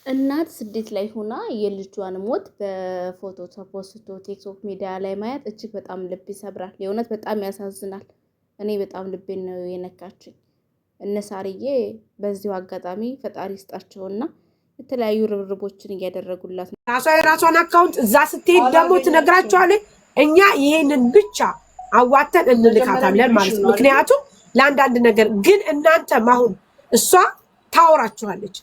እናት ስደት ላይ ሆና የልጇን ሞት በፎቶ ተፖስቶ ቲክቶክ ሚዲያ ላይ ማየት እጅግ በጣም ልብ ይሰብራል። የእውነት በጣም ያሳዝናል። እኔ በጣም ልቤን ነው የነካችኝ። እነ ሳርዬ በዚሁ አጋጣሚ ፈጣሪ ይስጣቸውና የተለያዩ ርብርቦችን እያደረጉላት ነው። ራሷ የራሷን አካውንት እዛ ስትሄድ ደግሞ ትነግራቸዋለች። እኛ ይሄንን ብቻ አዋተን እንልካታለን ማለት ነው። ምክንያቱም ለአንዳንድ ነገር ግን እናንተም አሁን እሷ ታወራችኋለች።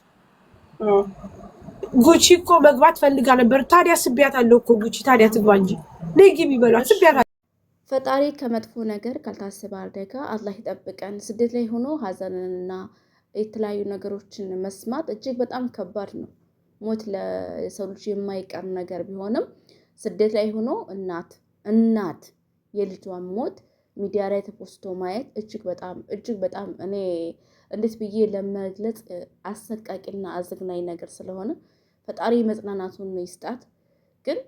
ጉቺ እኮ መግባት ፈልጋ ነበር። ታዲያ ስቢያታለሁ እኮ ጉቺ ታዲያ ትግባ እንጂ ነይ ግቢ በሏት። ስቢያታለሁ። ፈጣሪ ከመጥፎ ነገር ካልታሰበ አደጋ አላህ ይጠብቀን። ስደት ላይ ሆኖ ሀዘንንና የተለያዩ ነገሮችን መስማት እጅግ በጣም ከባድ ነው። ሞት ለሰው ልጅ የማይቀር ነገር ቢሆንም ስደት ላይ ሆኖ እናት የልጇን ሞት ሚዲያ ላይ ተፖስቶ ማየት እጅግ በጣም እኔ እንዴት ብዬ ለመግለጽ አሰቃቂና አዘግናኝ ነገር ስለሆነ ፈጣሪ መጽናናቱን ይስጣት። ግን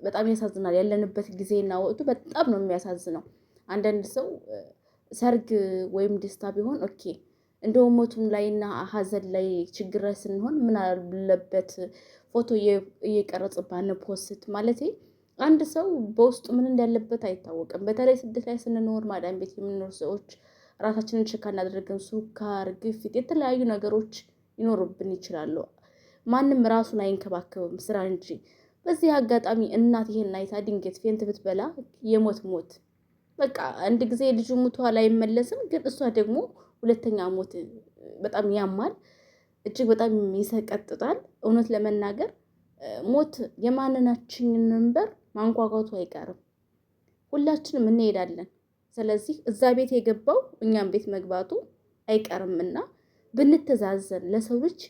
በጣም ያሳዝናል። ያለንበት ጊዜና ወቅቱ በጣም ነው የሚያሳዝነው። አንዳንድ ሰው ሰርግ ወይም ደስታ ቢሆን ኦኬ፣ እንደው ሞቱም ላይና ሀዘን ላይ ችግር ላይ ስንሆን ምን አለበት ፎቶ እየቀረጽባን ፖስት ማለት አንድ ሰው በውስጡ ምን እንዳለበት አይታወቅም። በተለይ ስደት ላይ ስንኖር ማዳም ቤት የምንኖር ሰዎች ራሳችንን ቼክ አናደርግም። ሱካር፣ ግፊት፣ የተለያዩ ነገሮች ይኖሩብን ይችላሉ። ማንም ራሱን አይንከባከብም ስራ እንጂ። በዚህ አጋጣሚ እናት ይሄን አይታ ድንገት ፌንት ብትበላ ሞት በቃ አንድ ጊዜ ልጁ ሙቷል አይመለስም። ግን እሷ ደግሞ ሁለተኛ ሞት በጣም ያማል፣ እጅግ በጣም ይሰቀጥጣል። እውነት ለመናገር ሞት የማንናችንን መንበር ማንኳኳቱ አይቀርም። ሁላችንም እንሄዳለን። ስለዚህ እዛ ቤት የገባው እኛም ቤት መግባቱ አይቀርምና ብንተዛዘን ለሰው ልጅ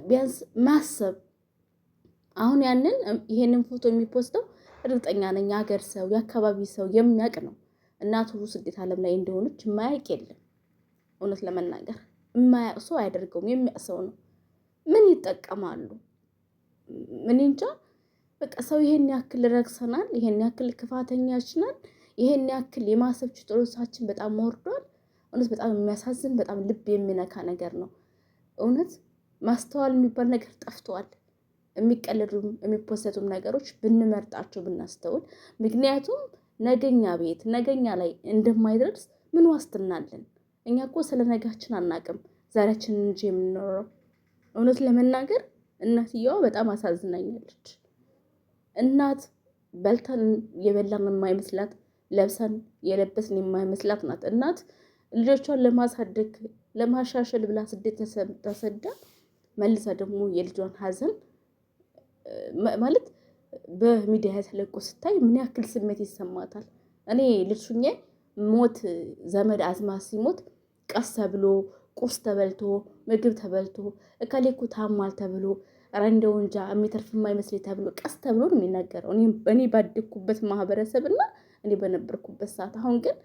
ቢያንስ ማሰብ። አሁን ይሄንን ፎቶ የሚፖስተው እርግጠኛ ነኝ ሀገር ሰው የአካባቢ ሰው የሚያውቅ ነው። እናቱ ስደት ዓለም ላይ እንደሆነች የማያውቅ የለም። እውነት ለመናገር የማያውቅ ሰው አያደርገውም፣ የሚያውቅ ሰው ነው። ምን ይጠቀማሉ? ምን እንጃ። በቃ ሰው ይሄን ያክል ረክሰናል፣ ይሄን ያክል ክፋተኛች ነን፣ ይሄን ያክል የማሰብ ችሎታችን በጣም ወርዷል። እውነት በጣም የሚያሳዝን በጣም ልብ የሚነካ ነገር ነው። እውነት ማስተዋል የሚባል ነገር ጠፍቷል። የሚቀለዱም የሚፖሰቱም ነገሮች ብንመርጣቸው ብናስተውል። ምክንያቱም ነገኛ ቤት ነገኛ ላይ እንደማይደርስ ምን ዋስትና አለን? እኛ እኮ ስለ ነጋችን አናቅም፣ ዛሬያችንን እንጂ የምንኖረው። እውነት ለመናገር እናትየዋ በጣም አሳዝናኛለች። እናት በልተን የበላን የማይመስላት ለብሰን የለበስን የማይመስላት ናት። እናት ልጆቿን ለማሳደግ ለማሻሸል ብላ ስደት ተሰዳ መልሳ ደግሞ የልጇን ሀዘን ማለት በሚዲያ ተለቆ ስታይ ምን ያክል ስሜት ይሰማታል? እኔ ልጅ ሁኜ ሞት ዘመድ አዝማድ ሲሞት ቀስ ተብሎ ቁርስ ተበልቶ ምግብ ተበልቶ እከሌ እኮ ታሟል ተብሎ ኧረ እንደው እንጃ የሚተርፍ የማይመስለኝ ተብሎ ቀስ ተብሎ ነው የሚነገረው። እኔ ባደግኩበት ማህበረሰብና እኔ በነበርኩበት ሰዓት። አሁን ግን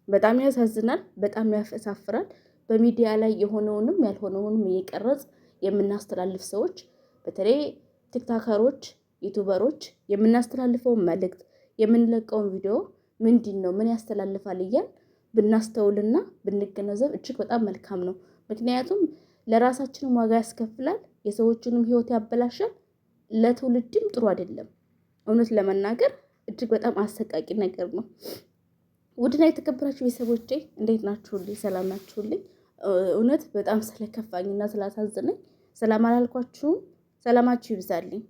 በጣም ያሳዝናል፣ በጣም ያሳፍራል። በሚዲያ ላይ የሆነውንም ያልሆነውንም እየቀረጽ የምናስተላልፍ ሰዎች፣ በተለይ ቲክታከሮች፣ ዩቱበሮች የምናስተላልፈውን መልእክት የምንለቀውን ቪዲዮ ምንድን ነው ምን ያስተላልፋል እያል ብናስተውልና ብንገነዘብ እጅግ በጣም መልካም ነው። ምክንያቱም ለራሳችንም ዋጋ ያስከፍላል፣ የሰዎችንም ህይወት ያበላሻል፣ ለትውልድም ጥሩ አይደለም። እውነት ለመናገር እጅግ በጣም አሰቃቂ ነገር ነው። ውድና የተከበራችሁ ቤተሰቦቼ እንዴት ናችሁልኝ? ሰላም ናችሁልኝ? እውነት በጣም ስለከፋኝና ስላሳዘነኝ ሰላም አላልኳችሁም? ሰላማችሁ ይብዛልኝ።